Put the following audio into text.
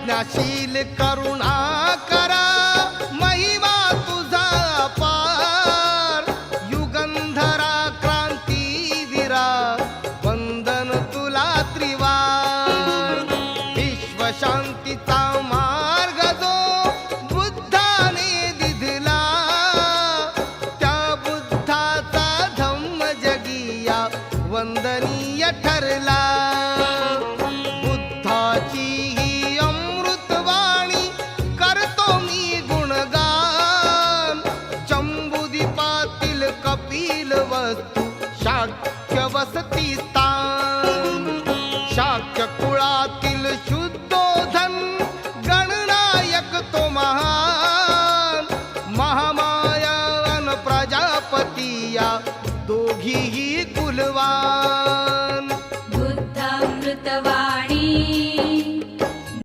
प्रज्ञाशील करुणाकरा महिमा तुझा अपार युगंधरा क्रांतीवीरा वंदन तुला त्रिवार विश्वशांतीचा मार्ग जो बुद्धाने दिधला त्या बुद्धाचा धम्म जगिया वंदनीय ठरला बुद्धाची ही अमृतवाणी करतो मी गुणगान जंबुदीपातील कपिल वस्तू शाक्य वसती स्थान शाक्य कुळातील शुद्धोधन गणनायक तो महान महामाया अन प्रजापती या दोघीही कुलवान